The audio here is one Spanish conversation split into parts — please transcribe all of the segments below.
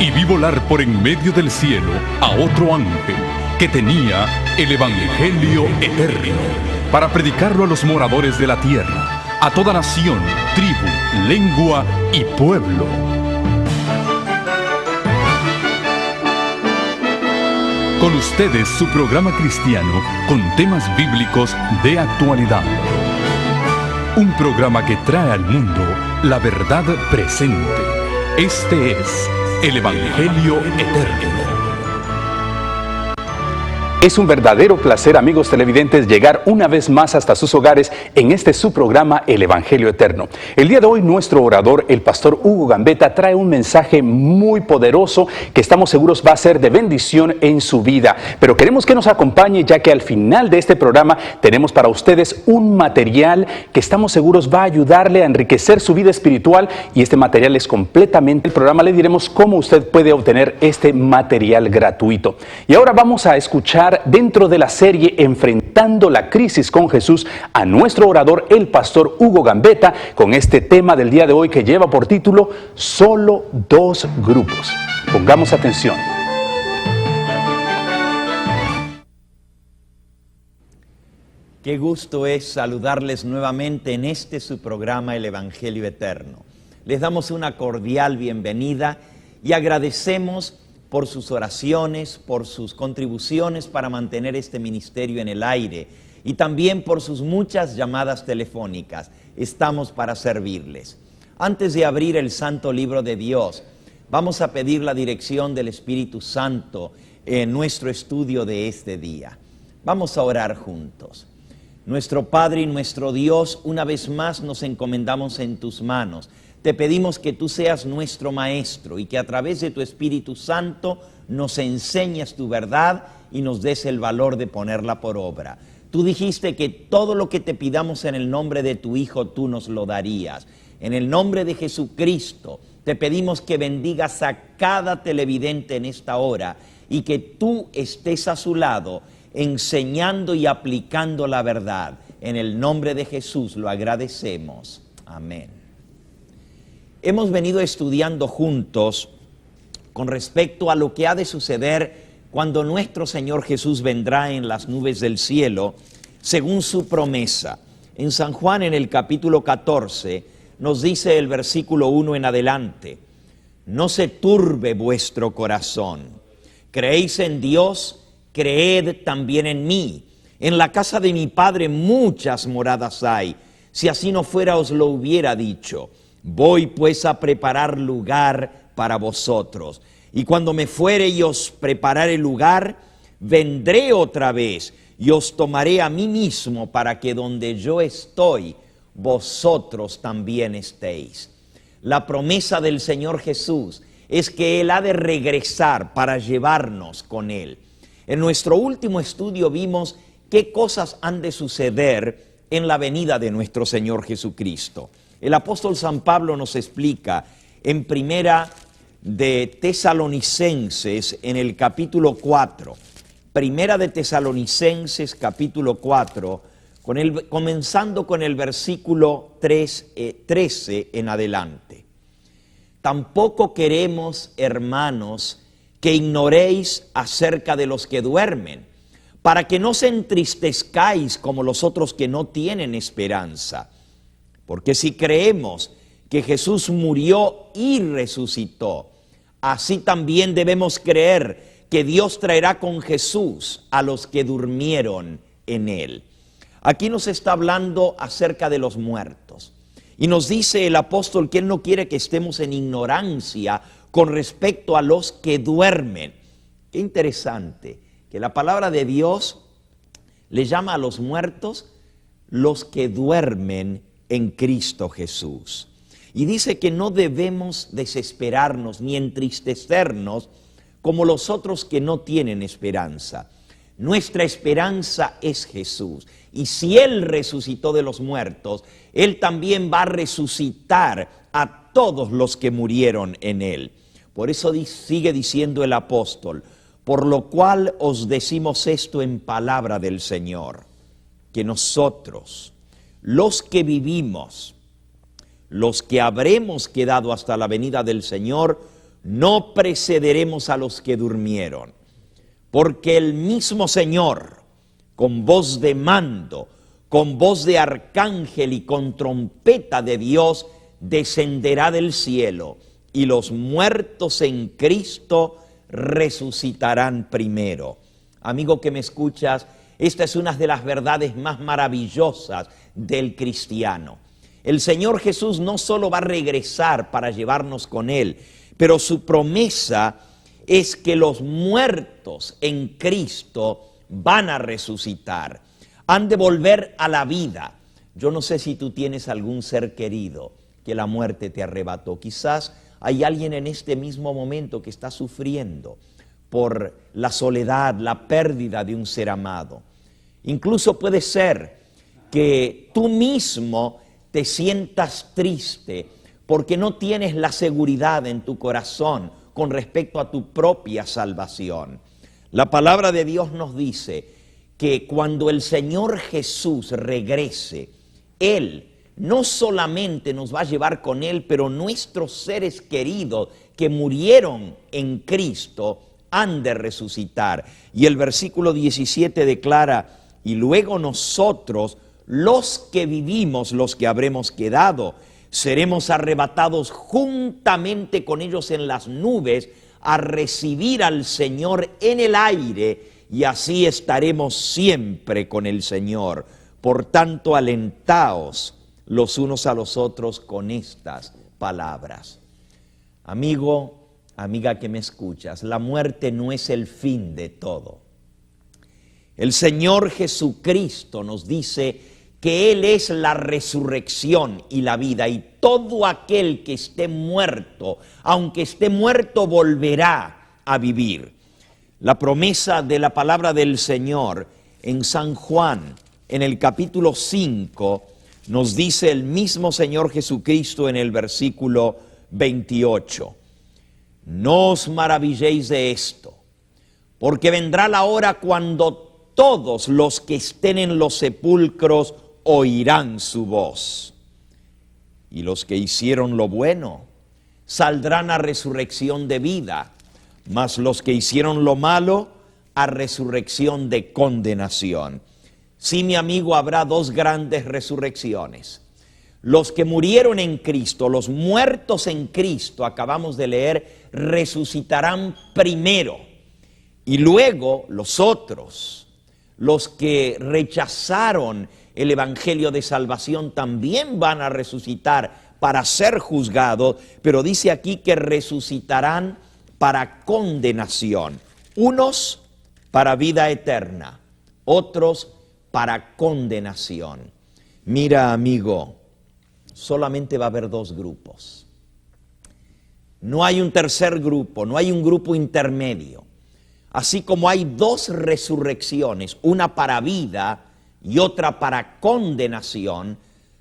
y vi volar por en medio del cielo a otro ángel que tenía el Evangelio eterno para predicarlo a los moradores de la tierra, a toda nación, tribu, lengua y pueblo. Con ustedes su programa cristiano con temas bíblicos de actualidad. Un programa que trae al mundo la verdad presente. Este es el Evangelio eterno. Es un verdadero placer, amigos televidentes, llegar una vez más hasta sus hogares en este su programa, El Evangelio Eterno. El día de hoy, nuestro orador, el pastor Hugo Gambetta, trae un mensaje muy poderoso que estamos seguros va a ser de bendición en su vida. Pero queremos que nos acompañe, ya que al final de este programa tenemos para ustedes un material que estamos seguros va a ayudarle a enriquecer su vida espiritual, y este material es completamente el programa. Le diremos cómo usted puede obtener este material gratuito. Y ahora vamos a escuchar dentro de la serie Enfrentando la Crisis con Jesús a nuestro orador, el pastor Hugo Gambetta, con este tema del día de hoy que lleva por título Solo dos grupos. Pongamos atención. Qué gusto es saludarles nuevamente en este su programa El Evangelio Eterno. Les damos una cordial bienvenida y agradecemos por sus oraciones, por sus contribuciones para mantener este ministerio en el aire y también por sus muchas llamadas telefónicas. Estamos para servirles. Antes de abrir el Santo Libro de Dios, vamos a pedir la dirección del Espíritu Santo en nuestro estudio de este día. Vamos a orar juntos. Nuestro Padre y nuestro Dios, una vez más nos encomendamos en tus manos. Te pedimos que tú seas nuestro Maestro y que a través de tu Espíritu Santo nos enseñes tu verdad y nos des el valor de ponerla por obra. Tú dijiste que todo lo que te pidamos en el nombre de tu Hijo, tú nos lo darías. En el nombre de Jesucristo, te pedimos que bendigas a cada televidente en esta hora y que tú estés a su lado enseñando y aplicando la verdad. En el nombre de Jesús lo agradecemos. Amén. Hemos venido estudiando juntos con respecto a lo que ha de suceder cuando nuestro Señor Jesús vendrá en las nubes del cielo, según su promesa. En San Juan, en el capítulo 14, nos dice el versículo 1 en adelante: no se turbe vuestro corazón. Creéis en Dios, creed también en mí. En la casa de mi Padre muchas moradas hay. Si así no fuera, os lo hubiera dicho. Voy pues a preparar lugar para vosotros. Y cuando me fuere y os preparare lugar, vendré otra vez y os tomaré a mí mismo, para que donde yo estoy, vosotros también estéis. La promesa del Señor Jesús es que Él ha de regresar para llevarnos con Él. En nuestro último estudio vimos qué cosas han de suceder en la venida de nuestro Señor Jesucristo. El apóstol San Pablo nos explica en Primera de Tesalonicenses, en el capítulo 4, Primera de Tesalonicenses, capítulo 4, comenzando con el versículo 13 en adelante. Tampoco queremos, hermanos, que ignoréis acerca de los que duermen, para que no se entristezcáis como los otros que no tienen esperanza. Porque si creemos que Jesús murió y resucitó, así también debemos creer que Dios traerá con Jesús a los que durmieron en Él. Aquí nos está hablando acerca de los muertos. Y nos dice el apóstol que Él no quiere que estemos en ignorancia con respecto a los que duermen. Qué interesante que la palabra de Dios le llama a los muertos los que duermen en Cristo Jesús. Y dice que no debemos desesperarnos ni entristecernos como los otros que no tienen esperanza. Nuestra esperanza es Jesús. Y si Él resucitó de los muertos, Él también va a resucitar a todos los que murieron en Él. Por eso sigue diciendo el apóstol: por lo cual os decimos esto en palabra del Señor, que nosotros, los que vivimos, los que habremos quedado hasta la venida del Señor, no precederemos a los que durmieron, porque el mismo Señor, con voz de mando, con voz de arcángel y con trompeta de Dios, descenderá del cielo, y los muertos en Cristo resucitarán primero. Amigo que me escuchas, esta es una de las verdades más maravillosas del cristiano. El Señor Jesús no solo va a regresar para llevarnos con Él, pero su promesa es que los muertos en Cristo van a resucitar, han de volver a la vida. Yo no sé si tú tienes algún ser querido que la muerte te arrebató. Quizás hay alguien en este mismo momento que está sufriendo por la soledad, la pérdida de un ser amado. Incluso puede ser que tú mismo te sientas triste porque no tienes la seguridad en tu corazón con respecto a tu propia salvación. La palabra de Dios nos dice que cuando el Señor Jesús regrese, Él no solamente nos va a llevar con Él, pero nuestros seres queridos que murieron en Cristo han de resucitar. Y el versículo 17 declara: y luego nosotros, los que vivimos, los que habremos quedado, seremos arrebatados juntamente con ellos en las nubes a recibir al Señor en el aire, y así estaremos siempre con el Señor. Por tanto, alentaos los unos a los otros con estas palabras. Amigo, amiga que me escuchas, la muerte no es el fin de todo. El Señor Jesucristo nos dice que Él es la resurrección y la vida, y todo aquel que esté muerto, aunque esté muerto, volverá a vivir. La promesa de la palabra del Señor en San Juan, en el capítulo 5, nos dice el mismo Señor Jesucristo en el versículo 28. No os maravilléis de esto, porque vendrá la hora cuando todos los que estén en los sepulcros oirán su voz. Y los que hicieron lo bueno saldrán a resurrección de vida, mas los que hicieron lo malo a resurrección de condenación. Sí, mi amigo, habrá dos grandes resurrecciones. Los que murieron en Cristo, los muertos en Cristo, acabamos de leer, resucitarán primero. Y luego los otros, los que rechazaron el evangelio de salvación, también van a resucitar para ser juzgados, pero dice aquí que resucitarán para condenación. Unos para vida eterna, otros para condenación. Mira, amigo, solamente va a haber dos grupos. No hay un tercer grupo, no hay un grupo intermedio. Así como hay dos resurrecciones, una para vida y otra para condenación,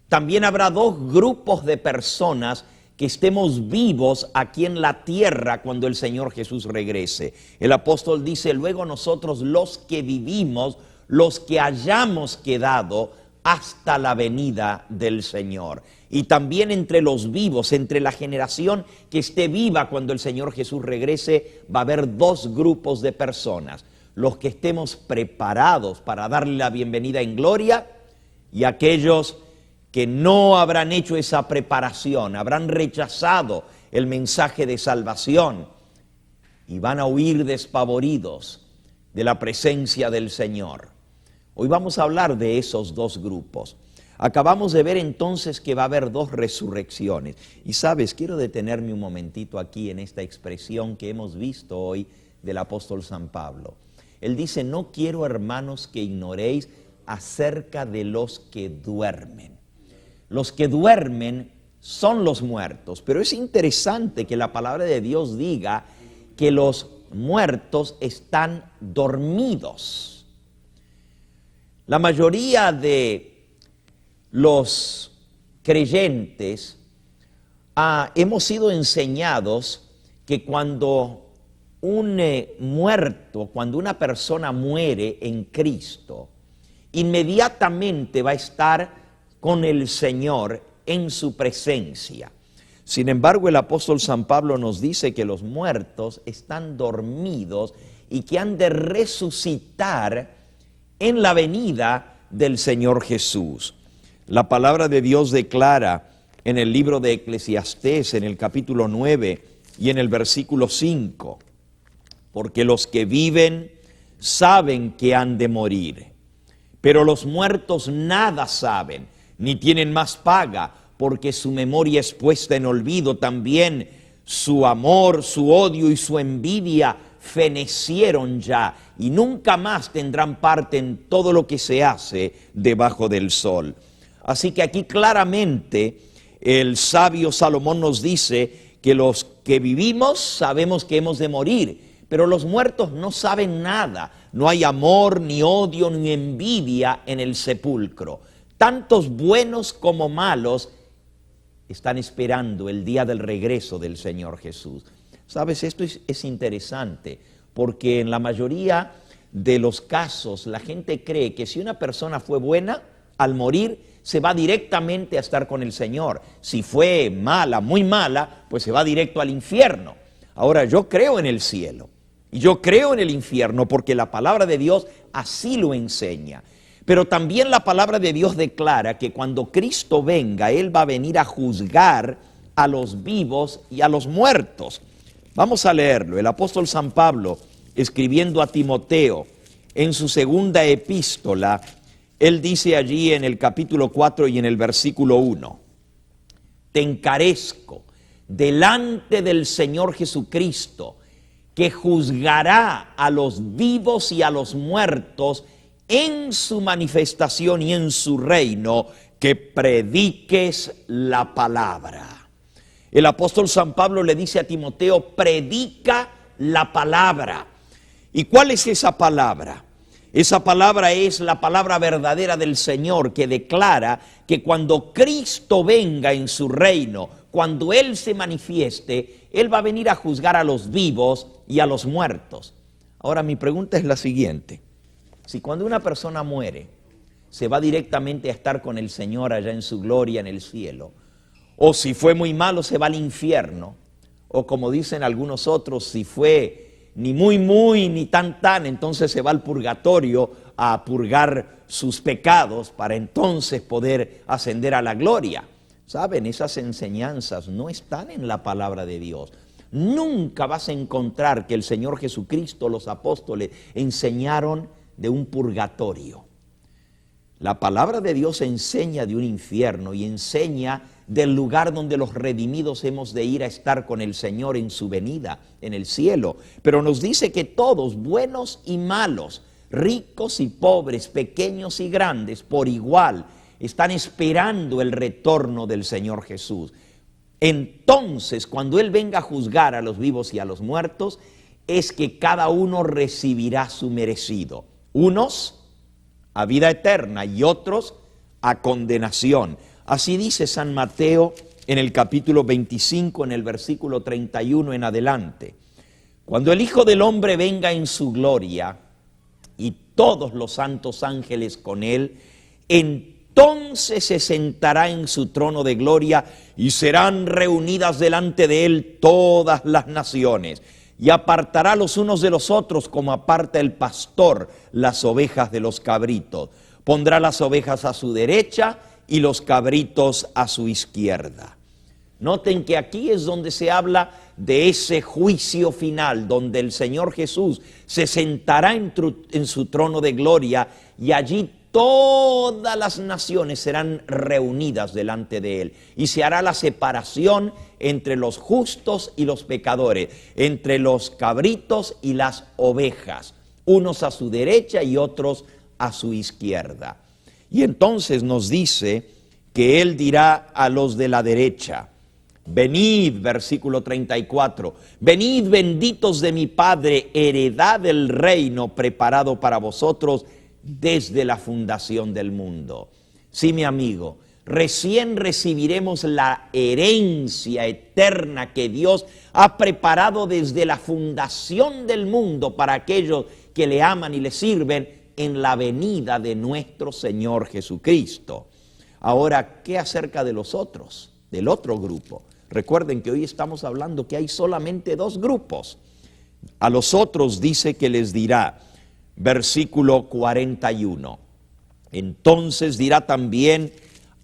también habrá dos grupos de personas que estemos vivos aquí en la tierra cuando el Señor Jesús regrese. El apóstol dice: luego nosotros los que vivimos, los que hayamos quedado hasta la venida del Señor. Y también entre los vivos, entre la generación que esté viva cuando el Señor Jesús regrese, va a haber dos grupos de personas: los que estemos preparados para darle la bienvenida en gloria, y aquellos que no habrán hecho esa preparación, habrán rechazado el mensaje de salvación y van a huir despavoridos de la presencia del Señor. Hoy vamos a hablar de esos dos grupos. Acabamos de ver entonces que va a haber dos resurrecciones. Y sabes, quiero detenerme un momentito aquí en esta expresión que hemos visto hoy del apóstol San Pablo. Él dice: no quiero, hermanos, que ignoréis acerca de los que duermen. Los que duermen son los muertos, pero es interesante que la palabra de Dios diga que los muertos están dormidos. La mayoría de los creyentes hemos sido enseñados que cuando un muerto, cuando una persona muere en Cristo, inmediatamente va a estar con el Señor en su presencia. Sin embargo, el apóstol San Pablo nos dice que los muertos están dormidos y que han de resucitar en la venida del Señor Jesús. La palabra de Dios declara en el libro de Eclesiastés, en el capítulo 9 y en el versículo 5, porque los que viven saben que han de morir, pero los muertos nada saben, ni tienen más paga, porque su memoria es puesta en olvido. También su amor, su odio y su envidia fenecieron ya, y nunca más tendrán parte en todo lo que se hace debajo del sol. Así que aquí claramente el sabio Salomón nos dice que los que vivimos sabemos que hemos de morir, pero los muertos no saben nada. No hay amor, ni odio, ni envidia en el sepulcro. Tantos buenos como malos están esperando el día del regreso del Señor Jesús. Sabes, esto es interesante, porque en la mayoría de los casos la gente cree que si una persona fue buena, al morir se va directamente a estar con el Señor. Si fue mala, muy mala, pues se va directo al infierno. Ahora, yo creo en el cielo y yo creo en el infierno porque la palabra de Dios así lo enseña. Pero también la palabra de Dios declara que cuando Cristo venga, Él va a venir a juzgar a los vivos y a los muertos. Vamos a leerlo. El apóstol San Pablo, escribiendo a Timoteo en su segunda epístola, él dice allí en el capítulo 4 y en el versículo 1, te encarezco delante del Señor Jesucristo, que juzgará a los vivos y a los muertos en su manifestación y en su reino, que prediques la palabra. El apóstol San Pablo le dice a Timoteo, predica la palabra. ¿Y cuál es esa palabra? Esa palabra es la palabra verdadera del Señor, que declara que cuando Cristo venga en su reino, cuando Él se manifieste, Él va a venir a juzgar a los vivos y a los muertos. Ahora mi pregunta es la siguiente. Si cuando una persona muere, se va directamente a estar con el Señor allá en su gloria en el cielo, o si fue muy malo se va al infierno, o como dicen algunos otros, si fue ni muy ni tan entonces se va al purgatorio a purgar sus pecados para entonces poder ascender a la gloria. ¿Saben? Esas enseñanzas no están en la palabra de Dios. Nunca vas a encontrar que el Señor Jesucristo, los apóstoles, enseñaron de un purgatorio. La palabra de Dios enseña de un infierno y enseña del lugar donde los redimidos hemos de ir a estar con el Señor en su venida, en el cielo. Pero nos dice que todos, buenos y malos, ricos y pobres, pequeños y grandes, por igual, están esperando el retorno del Señor Jesús. Entonces, cuando Él venga a juzgar a los vivos y a los muertos, es que cada uno recibirá su merecido. Unos a vida eterna y otros a condenación. Así dice San Mateo en el capítulo 25, en el versículo 31 en adelante. Cuando el Hijo del Hombre venga en su gloria y todos los santos ángeles con Él, entonces se sentará en su trono de gloria y serán reunidas delante de Él todas las naciones. Y apartará los unos de los otros como aparta el pastor las ovejas de los cabritos. Pondrá las ovejas a su derecha y los cabritos a su izquierda. Noten que aquí es donde se habla de ese juicio final, donde el Señor Jesús se sentará en su trono de gloria y allí todas las naciones serán reunidas delante de Él. Y se hará la separación entre los justos y los pecadores, entre los cabritos y las ovejas, unos a su derecha y otros a su izquierda. Y entonces nos dice que Él dirá a los de la derecha, venid, versículo 34, venid benditos de mi Padre, heredad del reino preparado para vosotros desde la fundación del mundo. Sí, mi amigo, recién recibiremos la herencia eterna que Dios ha preparado desde la fundación del mundo para aquellos que le aman y le sirven en la venida de nuestro Señor Jesucristo. Ahora, ¿qué acerca de los otros, del otro grupo? Recuerden que hoy estamos hablando que hay solamente dos grupos. A los otros dice que les dirá, versículo 41, entonces dirá también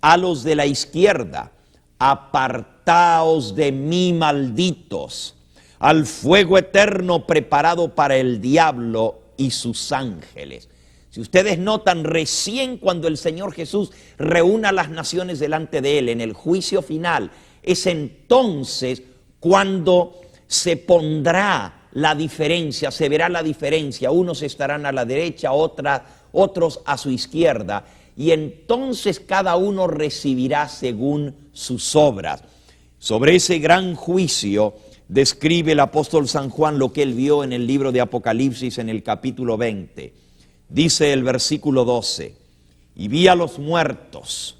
a los de la izquierda, apartaos de mí, malditos, al fuego eterno preparado para el diablo y sus ángeles. Si ustedes notan, recién cuando el Señor Jesús reúna a las naciones delante de Él en el juicio final, es entonces cuando se pondrá la diferencia, se verá la diferencia. Unos estarán a la derecha, otros a su izquierda, y entonces cada uno recibirá según sus obras. Sobre ese gran juicio describe el apóstol San Juan lo que él vio en el libro de Apocalipsis en el capítulo 20. Dice el versículo 12, y vi a los muertos,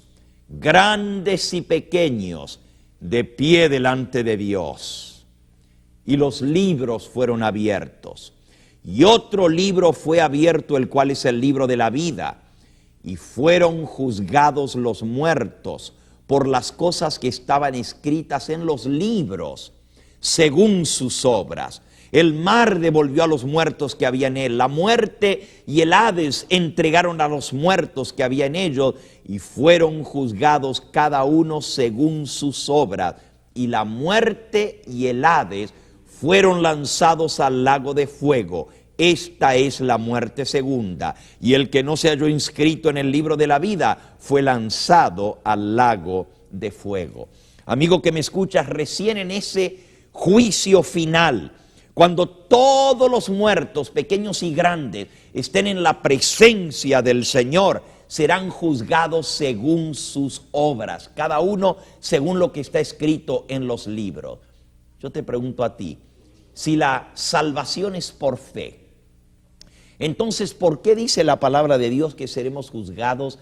grandes y pequeños, de pie delante de Dios. Y los libros fueron abiertos. Y otro libro fue abierto, el cual es el libro de la vida. Y fueron juzgados los muertos por las cosas que estaban escritas en los libros, según sus obras. El mar devolvió a los muertos que había en él. La muerte y el Hades entregaron a los muertos que había en ellos y fueron juzgados cada uno según sus obras. Y la muerte y el Hades fueron lanzados al lago de fuego. Esta es la muerte segunda. Y el que no se halló inscrito en el libro de la vida fue lanzado al lago de fuego. Amigo que me escuchas, recién en ese juicio final, cuando todos los muertos, pequeños y grandes, estén en la presencia del Señor, serán juzgados según sus obras, cada uno según lo que está escrito en los libros. Yo te pregunto a ti, si la salvación es por fe, entonces ¿por qué dice la palabra de Dios que seremos juzgados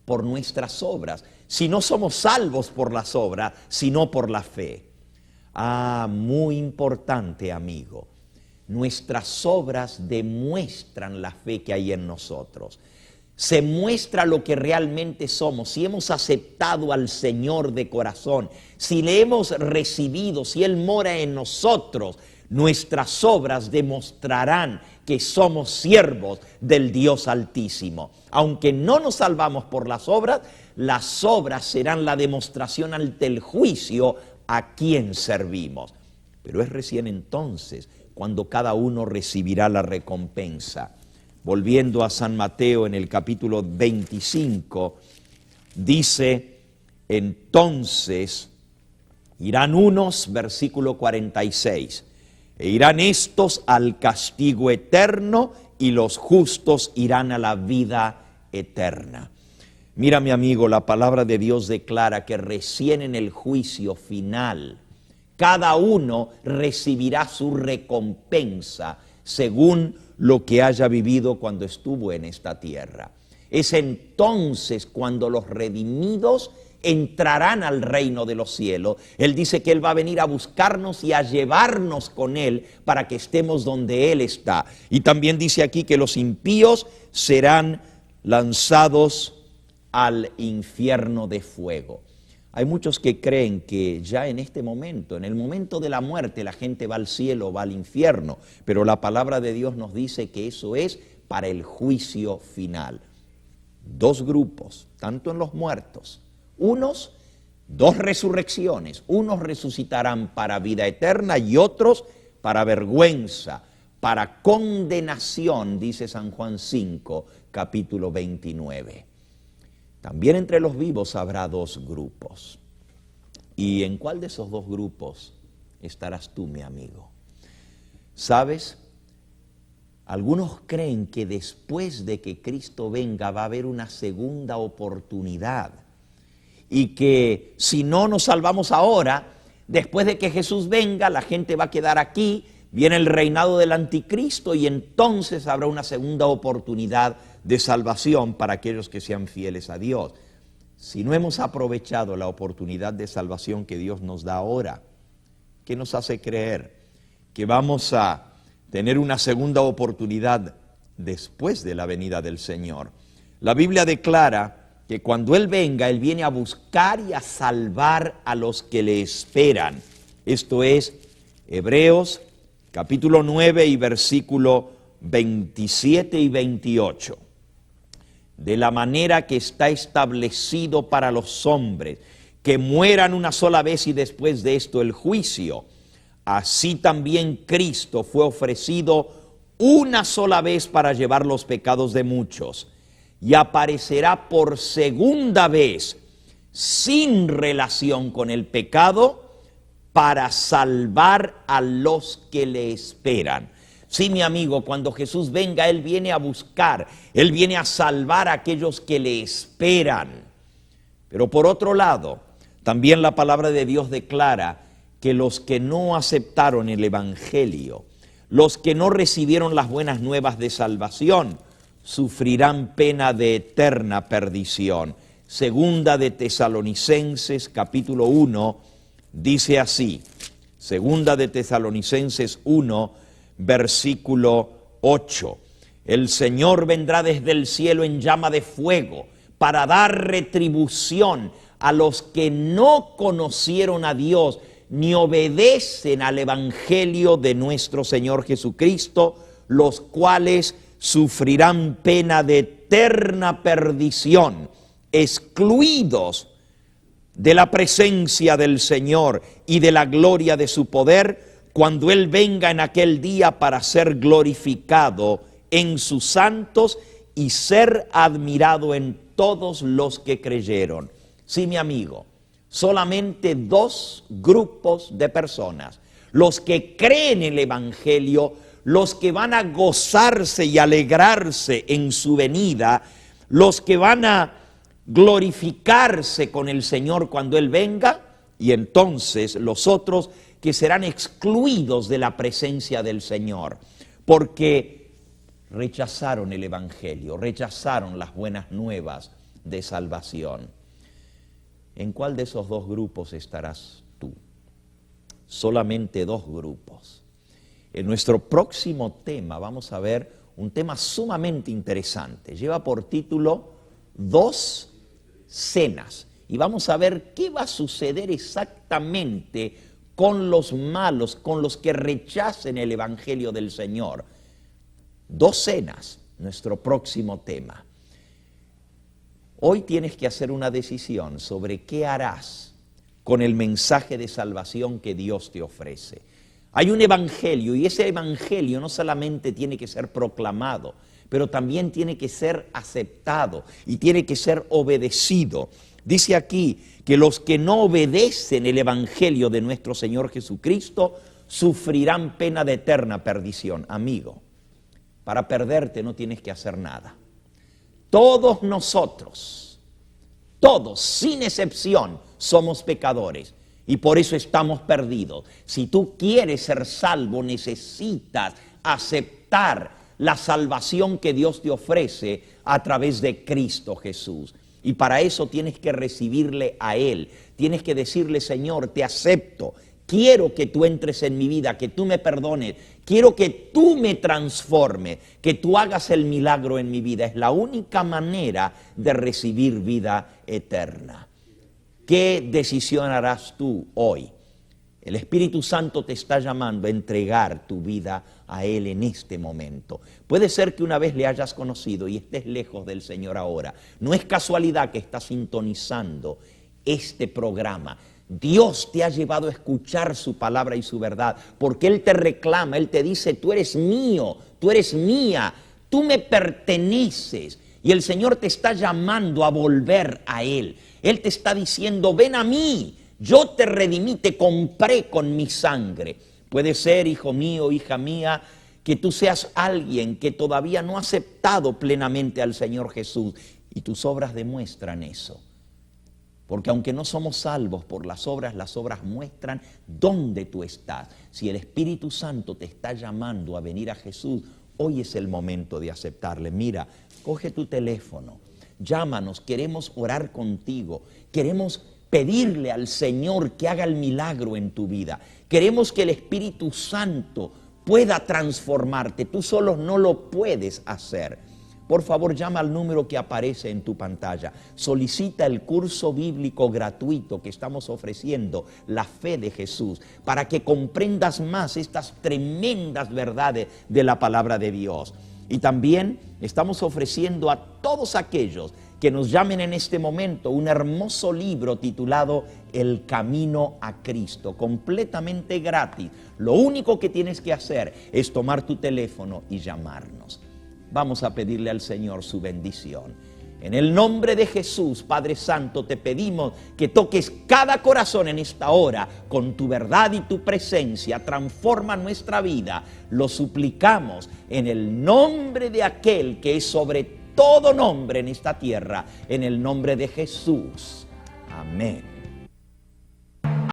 por nuestras obras? Si no somos salvos por las obras, sino por la fe. Muy importante, amigo. Nuestras obras demuestran la fe que hay en nosotros. Se muestra lo que realmente somos. Si hemos aceptado al Señor de corazón, si le hemos recibido, si Él mora en nosotros, nuestras obras demostrarán que somos siervos del Dios Altísimo. Aunque no nos salvamos por las obras serán la demostración ante el juicio a quién servimos. Pero es recién entonces cuando cada uno recibirá la recompensa. Volviendo a San Mateo en el capítulo 25, dice, entonces irán unos, versículo 46, e irán estos al castigo eterno y los justos irán a la vida eterna. Mira, mi amigo, la palabra de Dios declara que recién en el juicio final, cada uno recibirá su recompensa según lo que haya vivido cuando estuvo en esta tierra. Es entonces cuando los redimidos entrarán al reino de los cielos. Él dice que Él va a venir a buscarnos y a llevarnos con Él para que estemos donde Él está. Y también dice aquí que los impíos serán lanzados al infierno de fuego. Hay muchos que creen que ya en este momento, en el momento de la muerte, la gente va al cielo, va al infierno, pero la palabra de Dios nos dice que eso es para el juicio final. Dos grupos, tanto en los muertos, dos resurrecciones, unos resucitarán para vida eterna y otros para vergüenza, para condenación, dice San Juan 5, capítulo 29. También entre los vivos habrá dos grupos. ¿Y en cuál de esos dos grupos estarás tú, mi amigo? ¿Sabes? Algunos creen que después de que Cristo venga va a haber una segunda oportunidad y que si no nos salvamos ahora, después de que Jesús venga, la gente va a quedar aquí, viene el reinado del anticristo y entonces habrá una segunda oportunidad de salvación para aquellos que sean fieles a Dios. Si no hemos aprovechado la oportunidad de salvación que Dios nos da ahora, ¿qué nos hace creer que vamos a tener una segunda oportunidad después de la venida del Señor? La Biblia declara que cuando Él venga, Él viene a buscar y a salvar a los que le esperan. Esto es Hebreos capítulo 9 y versículo 27 y 28. De la manera que está establecido para los hombres, que mueran una sola vez y después de esto el juicio, así también Cristo fue ofrecido una sola vez para llevar los pecados de muchos, y aparecerá por segunda vez sin relación con el pecado para salvar a los que le esperan. Sí, mi amigo, cuando Jesús venga, Él viene a buscar, Él viene a salvar a aquellos que le esperan. Pero por otro lado, también la palabra de Dios declara que los que no aceptaron el Evangelio, los que no recibieron las buenas nuevas de salvación, sufrirán pena de eterna perdición. Segunda de Tesalonicenses capítulo 1 dice así, Segunda de Tesalonicenses 1 versículo 8, el Señor vendrá desde el cielo en llama de fuego para dar retribución a los que no conocieron a Dios ni obedecen al Evangelio de nuestro Señor Jesucristo, los cuales sufrirán pena de eterna perdición, excluidos de la presencia del Señor y de la gloria de su poder, cuando Él venga en aquel día para ser glorificado en sus santos y ser admirado en todos los que creyeron. Sí, mi amigo, solamente dos grupos de personas, los que creen el Evangelio, los que van a gozarse y alegrarse en su venida, los que van a glorificarse con el Señor cuando Él venga, y entonces los otros que serán excluidos de la presencia del Señor, porque rechazaron el Evangelio, rechazaron las buenas nuevas de salvación. ¿En cuál de esos dos grupos estarás tú? Solamente dos grupos. En nuestro próximo tema vamos a ver un tema sumamente interesante. Lleva por título Dos cenas. Y vamos a ver qué va a suceder exactamente con los malos, con los que rechacen el Evangelio del Señor. Dos cenas, nuestro próximo tema. Hoy tienes que hacer una decisión sobre qué harás con el mensaje de salvación que Dios te ofrece. Hay un evangelio y ese evangelio no solamente tiene que ser proclamado, pero también tiene que ser aceptado y tiene que ser obedecido. Dice aquí que los que no obedecen el evangelio de nuestro Señor Jesucristo sufrirán pena de eterna perdición. Amigo, para perderte no tienes que hacer nada. Todos nosotros, todos, sin excepción, somos pecadores. Y por eso estamos perdidos. Si tú quieres ser salvo, necesitas aceptar la salvación que Dios te ofrece a través de Cristo Jesús. Y para eso tienes que recibirle a Él. Tienes que decirle, Señor, te acepto. Quiero que tú entres en mi vida, que tú me perdones. Quiero que tú me transformes, que tú hagas el milagro en mi vida. Es la única manera de recibir vida eterna. ¿Qué decisión harás tú hoy? El Espíritu Santo te está llamando a entregar tu vida a Él en este momento. Puede ser que una vez le hayas conocido y estés lejos del Señor ahora. No es casualidad que estás sintonizando este programa. Dios te ha llevado a escuchar su palabra y su verdad, porque Él te reclama, Él te dice, tú eres mío, tú eres mía, tú me perteneces. Y el Señor te está llamando a volver a Él. Él te está diciendo, ven a mí, yo te redimí, te compré con mi sangre. Puede ser, hijo mío, hija mía, que tú seas alguien que todavía no ha aceptado plenamente al Señor Jesús. Y tus obras demuestran eso. Porque aunque no somos salvos por las obras muestran dónde tú estás. Si el Espíritu Santo te está llamando a venir a Jesús, hoy es el momento de aceptarle. Mira, coge tu teléfono, llámanos, queremos orar contigo, queremos pedirle al Señor que haga el milagro en tu vida. Queremos que el Espíritu Santo pueda transformarte, tú solo no lo puedes hacer. por favor llama al número que aparece en tu pantalla. Solicita el curso bíblico gratuito que estamos ofreciendo, La Fe de Jesús, para que comprendas más estas tremendas verdades de la palabra de Dios. Y también estamos ofreciendo a todos aquellos que nos llamen en este momento un hermoso libro titulado El Camino a Cristo, completamente gratis. Lo único que tienes que hacer es tomar tu teléfono y llamarnos. Vamos a pedirle al Señor su bendición. En el nombre de Jesús, Padre Santo, te pedimos que toques cada corazón en esta hora con tu verdad y tu presencia. Transforma nuestra vida. Lo suplicamos en el nombre de aquel que es sobre todo nombre en esta tierra, en el nombre de Jesús. Amén.